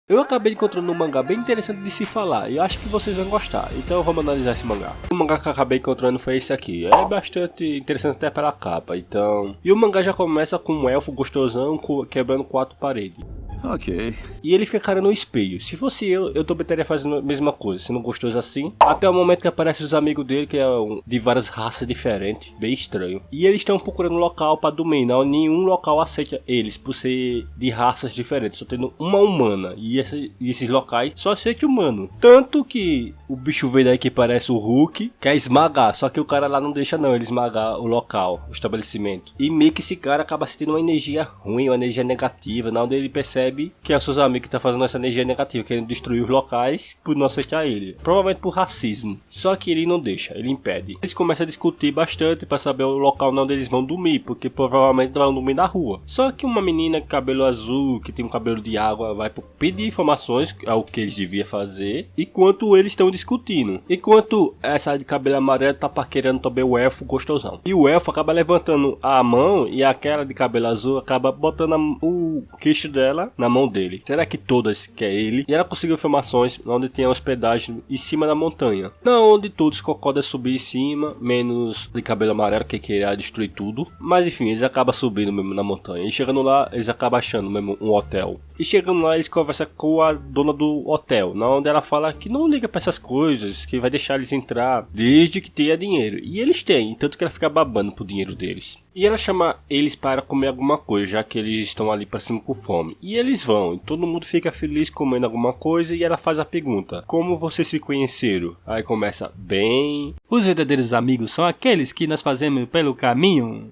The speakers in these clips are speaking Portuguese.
Eu acabei encontrando um mangá bem interessante de se falar e eu acho que vocês vão gostar, então vamos analisar esse mangá. O mangá que eu acabei encontrando foi esse aqui, é bastante interessante até pela capa, então... E o mangá já começa com um elfo gostosão quebrando 4 paredes. Ok. E ele fica cara no espelho. Se fosse eu também estaria fazendo a mesma coisa, sendo gostoso assim. Até o momento que aparecem os amigos dele, que é de várias raças diferentes, bem estranho. E eles estão procurando um local para dormir, não nenhum local aceita eles, por ser de raças diferentes, só tendo uma humana. E esses locais só aceitam humano. Tanto que o bicho veio daí que parece o Hulk, quer esmagar, só que o cara lá não deixa não ele esmagar o local, o estabelecimento. E meio que esse cara acaba sentindo uma energia ruim, uma energia negativa, na onde ele percebe que é os seus amigos que estão fazendo essa energia negativa, querendo destruir os locais por não aceitar ele. Provavelmente por racismo. Só que ele não deixa, ele impede. Eles começam a discutir bastante para saber o local onde eles vão dormir, porque provavelmente vão dormir na rua. Só que uma menina com cabelo azul, que tem um cabelo de água, vai pedir informações, é o que eles deviam fazer, enquanto eles estão discutindo. Enquanto essa de cabelo amarelo tá paquerando também o elfo gostosão. E o elfo acaba levantando a mão e aquela de cabelo azul acaba botando o queixo dela na mão dele. Será que todas quer ele? E ela conseguiu informações onde tem a hospedagem em cima da montanha. Não onde todos concordam subir em cima, menos de cabelo amarelo que queria destruir tudo. Mas enfim, eles acabam subindo mesmo na montanha. E chegando lá, eles acabam achando mesmo um hotel. E chegando lá, eles conversam com a dona do hotel, onde ela fala que não liga pra essas coisas, que vai deixar eles entrar desde que tenha dinheiro. E eles têm, tanto que ela fica babando pro dinheiro deles. E ela chama eles para comer alguma coisa, já que eles estão ali pra cima com fome. E eles vão, e todo mundo fica feliz comendo alguma coisa, e ela faz a pergunta: como vocês se conheceram? Aí começa bem... Os verdadeiros amigos são aqueles que nós fazemos pelo caminho.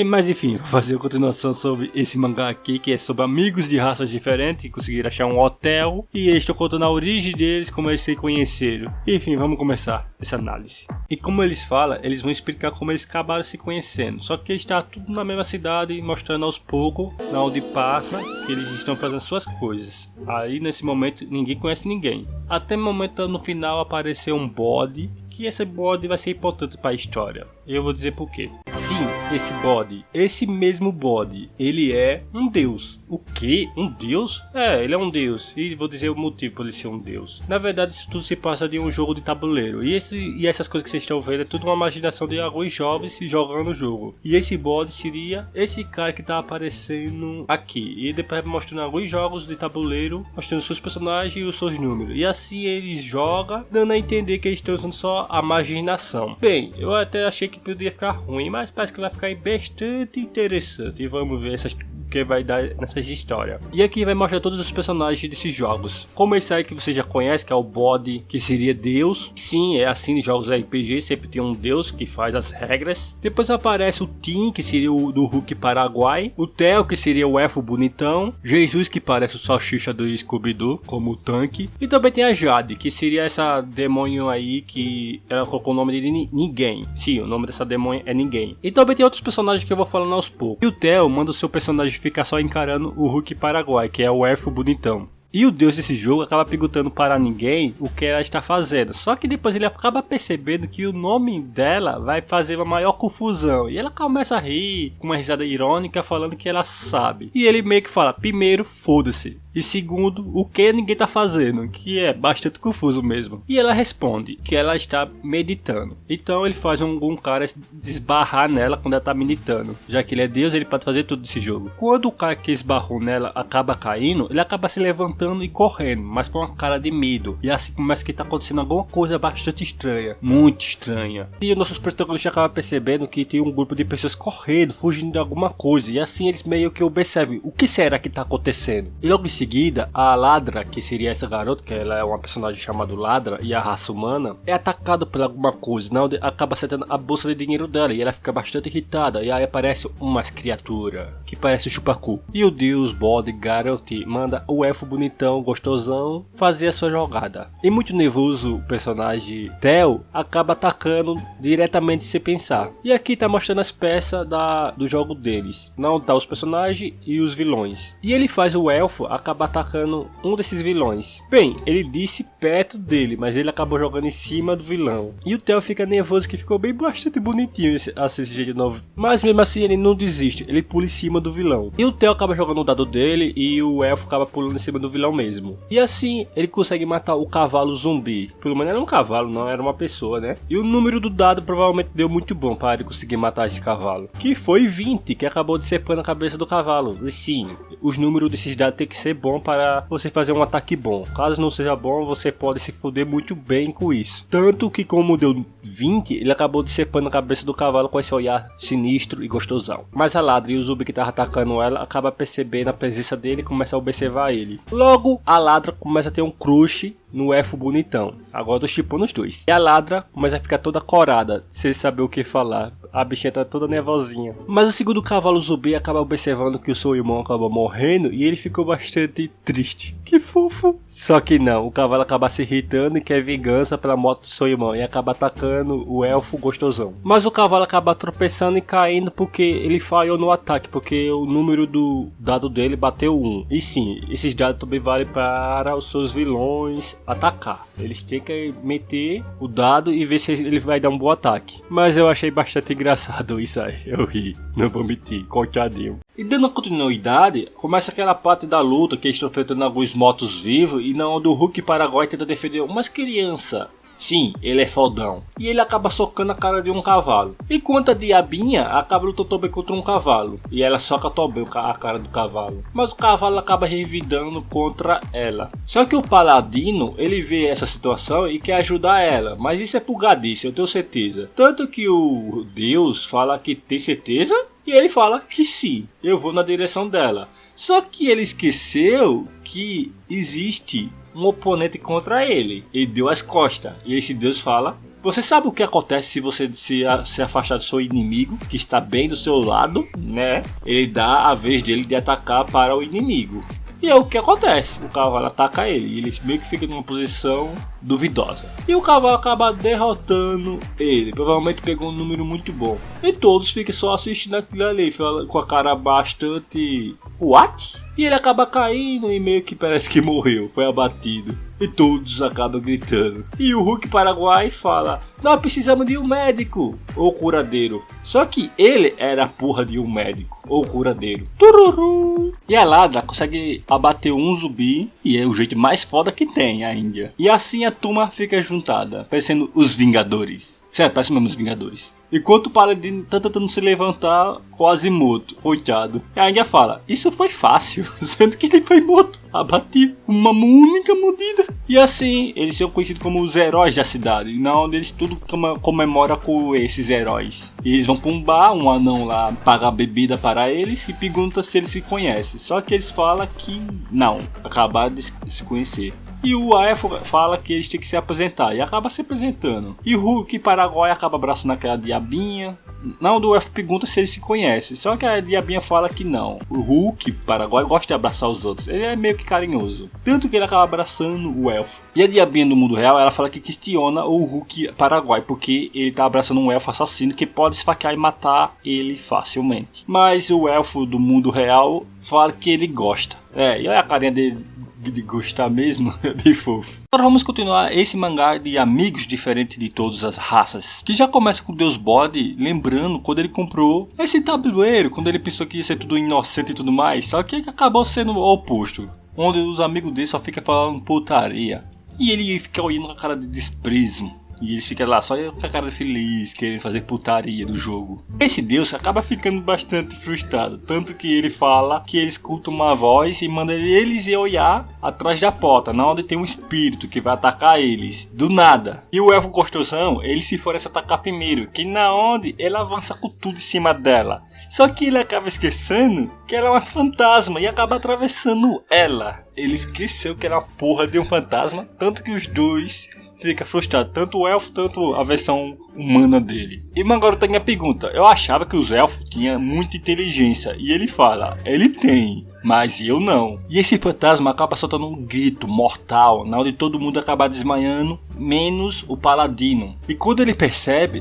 Mas enfim, vou fazer a continuação sobre esse mangá aqui, que é sobre amigos de raças diferentes, que conseguiram achar um hotel, e eles estão contando a origem deles, como eles se conheceram. Enfim, vamos começar essa análise. E como eles falam, eles vão explicar como eles acabaram se conhecendo. Só que está tudo na mesma cidade, mostrando aos poucos, na onde passa, que eles estão fazendo suas coisas. Aí nesse momento ninguém conhece ninguém. Até o momento no final apareceu um bode, que esse bode vai ser importante para a história. Eu vou dizer por quê. Sim, esse bode, esse mesmo bode, ele é um deus. O quê? Um deus? É, ele é um deus. E vou dizer o motivo por ele ser um deus. Na verdade, isso tudo se passa de um jogo de tabuleiro. E essas coisas que vocês estão vendo é tudo uma imaginação de alguns jovens jogando o jogo. E esse bode seria esse cara que tá aparecendo aqui. E depois mostrando alguns jogos de tabuleiro, mostrando seus personagens e os seus números. E assim eles jogam, dando a entender que eles estão usando só a imaginação. Bem, eu até achei que podia ficar ruim, mas parece que vai ficar bastante interessante. E vamos ver o que vai dar nessas histórias. E aqui vai mostrar todos os personagens desses jogos. Como esse aí que você já conhece, que é o bode, que seria Deus. Sim, é assim de jogos RPG, sempre tem um Deus que faz as regras. Depois aparece o Tim, que seria o do Hulk Paraguai. O Theo, que seria o elfo bonitão. Jesus, que parece o salsicha do Scooby-Doo, como o tanque. E também tem a Jade, que seria essa demônio aí que ela colocou o nome de Ninguém. Sim, o nome dessa demônio é Ninguém. E também tem outros personagens que eu vou falando aos poucos. E o Theo manda o seu personagem ficar só encarando o Hulk Paraguai, que é o elfo bonitão. E o deus desse jogo acaba perguntando para ninguém o que ela está fazendo. Só que depois ele acaba percebendo que o nome dela vai fazer uma maior confusão. E ela começa a rir, com uma risada irônica, falando que ela sabe. E ele meio que fala: primeiro, foda-se. E segundo, o que ninguém tá fazendo, que é bastante confuso mesmo. E ela responde que ela está meditando. Então ele faz um cara esbarrar nela quando ela tá meditando. Já que ele é Deus, ele pode fazer tudo desse jogo. Quando o cara que esbarrou nela acaba caindo, ele acaba se levantando e correndo, mas com uma cara de medo. E assim começa que tá acontecendo alguma coisa bastante estranha. Muito estranha. E os nossos protagonistas acabam percebendo que tem um grupo de pessoas correndo, fugindo de alguma coisa. E assim eles meio que observam o que será que tá acontecendo. E logo em seguida, a Ladra, que seria essa garota, que ela é uma personagem chamada Ladra, e a raça humana, é atacada por alguma coisa, não, acaba acertando a bolsa de dinheiro dela, e ela fica bastante irritada, e aí aparece umas criaturas, que parece o Chupacu. E o deus bode Garot manda o elfo bonitão, gostosão, fazer a sua jogada. E muito nervoso, o personagem Theo acaba atacando diretamente sem pensar. E aqui tá mostrando as peças do jogo deles, não tá os personagens e os vilões. E ele faz o elfo acaba atacando um desses vilões. Bem, ele disse perto dele, mas ele acabou jogando em cima do vilão. E o Theo fica nervoso, que ficou bem bastante bonitinho esse jeito novo. Mas mesmo assim ele não desiste, ele pula em cima do vilão. E o Theo acaba jogando o dado dele e o elfo acaba pulando em cima do vilão. vilão mesmo. E assim, ele consegue matar o cavalo zumbi. Pelo menos era um cavalo, não era uma pessoa, né? E o número do dado provavelmente deu muito bom para ele conseguir matar esse cavalo. Que foi 20, que acabou decepando a cabeça do cavalo. E sim, os números desses dados tem que ser bom para você fazer um ataque bom. Caso não seja bom, você pode se fuder muito bem com isso. Tanto que como deu 20, ele acabou decepando a cabeça do cavalo com esse olhar sinistro e gostosão. Mas a Ladra e o zumbi que tava atacando ela acaba percebendo a presença dele e começa a observar ele. Logo, a Ladra começa a ter um crush no elfo bonitão. Agora eu tô chipando os dois. E a Ladra começa a ficar toda corada, sem saber o que falar. A bichinha tá toda nervosinha. Mas o segundo cavalo zumbi acaba observando que o seu irmão acaba morrendo e ele ficou bastante triste. Que fofo. Só que não, o cavalo acaba se irritando e quer vingança pela morte do seu irmão e acaba atacando o elfo gostosão. Mas o cavalo acaba tropeçando e caindo porque ele falhou no ataque, porque o número do dado dele bateu 1. E sim, esses dados também valem para os seus vilões atacar. Eles têm que meter o dado e ver se ele vai dar um bom ataque. Mas eu achei bastante engraçado isso aí. Eu ri, não vou mentir, coitadinho. E dando continuidade, começa aquela parte da luta que eles estão enfrentando alguns mortos vivos e na onde o Hulk Paraguai tenta defender umas crianças. Sim, ele é fodão. E ele acaba socando a cara de um cavalo. Enquanto a diabinha acaba lutando também contra um cavalo. E ela soca também a cara do cavalo. Mas o cavalo acaba revidando contra ela. Só que o paladino, ele vê essa situação e quer ajudar ela. Mas isso é pulgadice, eu tenho certeza. Tanto que o Deus fala que tem certeza. E ele fala que sim, eu vou na direção dela. Só que ele esqueceu que existe um oponente contra ele. Ele deu as costas. E esse Deus fala: você sabe o que acontece se você se afastar do seu inimigo, que está bem do seu lado, né? Ele dá a vez dele de atacar para o inimigo. E é o que acontece, o cavalo ataca ele e ele meio que fica numa posição duvidosa. E o cavalo acaba derrotando ele, provavelmente pegou um número muito bom. E todos ficam só assistindo aquilo ali, com a cara bastante... What? E ele acaba caindo e meio que parece que morreu, foi abatido. E todos acabam gritando. E o Hulk Paraguai fala: nós precisamos de um médico ou curadeiro. Só que ele era a porra de um médico ou curadeiro. Tururu. E a Ladra consegue abater um zumbi e é o jeito mais foda que tem a Índia. E assim a turma fica juntada, parecendo os Vingadores. Sério, parece mesmo os Vingadores. Enquanto o paladino tá tentando se levantar, quase morto, coitado. E a Índia fala: isso foi fácil, sendo que ele foi morto, abatido, com uma única mordida. E assim, eles são conhecidos como os heróis da cidade, na onde eles tudo comemoram com esses heróis. E eles vão pra um bar, um anão lá paga bebida para eles e pergunta se eles se conhecem. Só que eles falam que não, acabaram de se conhecer. E o elfo fala que eles têm que se apresentar e acaba se apresentando. E o Hulk Paraguai acaba abraçando aquela diabinha. Não, o elfo pergunta se eles se conhecem. Só que a diabinha fala que não. O Hulk Paraguai gosta de abraçar os outros. Ele é meio que carinhoso. Tanto que ele acaba abraçando o elfo. E a diabinha do mundo real, ela fala que questiona o Hulk Paraguai, porque ele tá abraçando um elfo assassino que pode esfaquear e matar ele facilmente. Mas o elfo do mundo real fala que ele gosta. E olha a carinha dele de gostar mesmo, é bem fofo. Agora vamos continuar esse mangá de amigos diferentes de todas as raças, que já começa com o Deus Bode lembrando quando ele comprou esse tabuleiro, quando ele pensou que ia ser tudo inocente e tudo mais, só que acabou sendo o oposto, onde os amigos dele só ficam falando putaria e ele fica olhando com a cara de desprezo. E eles ficam lá só com a cara feliz, querendo fazer putaria do jogo. Esse Deus acaba ficando bastante frustrado. Tanto que ele fala que ele escuta uma voz e manda eles ir olhar atrás da porta, na onde tem um espírito que vai atacar eles, do nada. E o elfo gostosão, ele se força atacar primeiro, que na onde ele avança com tudo em cima dela. Só que ele acaba esquecendo que ela é uma fantasma e acaba atravessando ela. Ele esqueceu que era uma porra de um fantasma, tanto que os dois fica frustrado, tanto o elfo, tanto a versão humana dele. E agora tem a pergunta: eu achava que os elfos tinham muita inteligência, e ele fala: ele tem, mas eu não. E esse fantasma acaba soltando um grito mortal, na onde todo mundo acaba desmaiando, menos o paladino. E quando ele percebe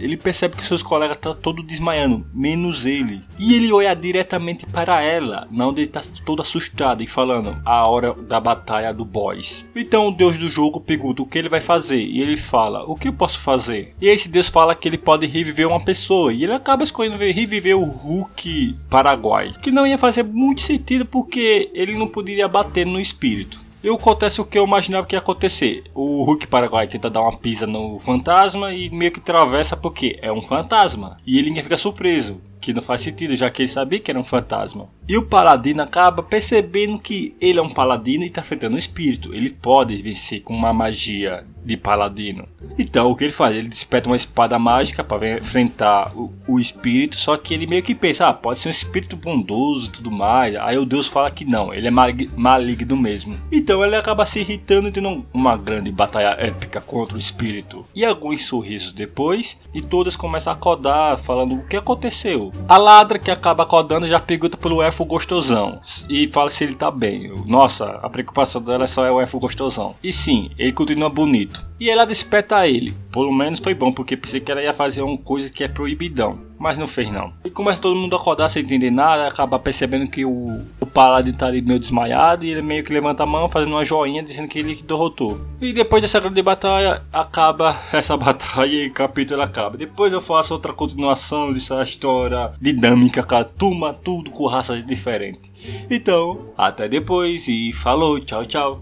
que seus colegas estão todos desmaiando, menos ele. E ele olha diretamente para ela, na onde ele está todo assustado e falando: a hora da batalha do boss. Então o deus do jogo pergunta o que ele vai fazer, e ele fala: o que eu posso fazer? E esse deus fala que ele pode reviver uma pessoa, e ele acaba escolhendo reviver o Hulk Paraguai, que não ia fazer muito sentido porque ele não poderia bater no espírito. E acontece o que eu imaginava que ia acontecer. O Hulk Paraguai tenta dar uma pisa no fantasma e meio que atravessa porque é um fantasma. E ele fica surpreso, que não faz sentido, já que ele sabia que era um fantasma. E o Paladino acaba percebendo que ele é um Paladino e está enfrentando um espírito. Ele pode vencer com uma magia de Paladino. Então o que ele faz? Ele desperta uma espada mágica para enfrentar o espírito. Só que ele meio que pensa, pode ser um espírito bondoso e tudo mais. Aí o Deus fala que não, ele é maligno mesmo. Então ele acaba se irritando e tendo uma grande batalha épica contra o espírito. E alguns sorrisos depois, e todas começam a acordar falando o que aconteceu. A Ladra, que acaba acordando, já pergunta pelo elfo gostosão e fala se ele tá bem. Nossa, a preocupação dela só é o elfo gostosão. E sim, ele continua bonito. E ela desperta ele. Pelo menos foi bom, porque pensei que ela ia fazer uma coisa que é proibidão, mas não fez não. E começa todo mundo a acordar sem entender nada, acaba percebendo que o Paladino tá ali meio desmaiado, e ele meio que levanta a mão fazendo uma joinha dizendo que ele derrotou. E depois dessa grande batalha, acaba essa batalha e o capítulo acaba. Depois eu faço outra continuação dessa história dinâmica, cara, turma tudo com raças diferentes. Então, até depois e falou, tchau, tchau.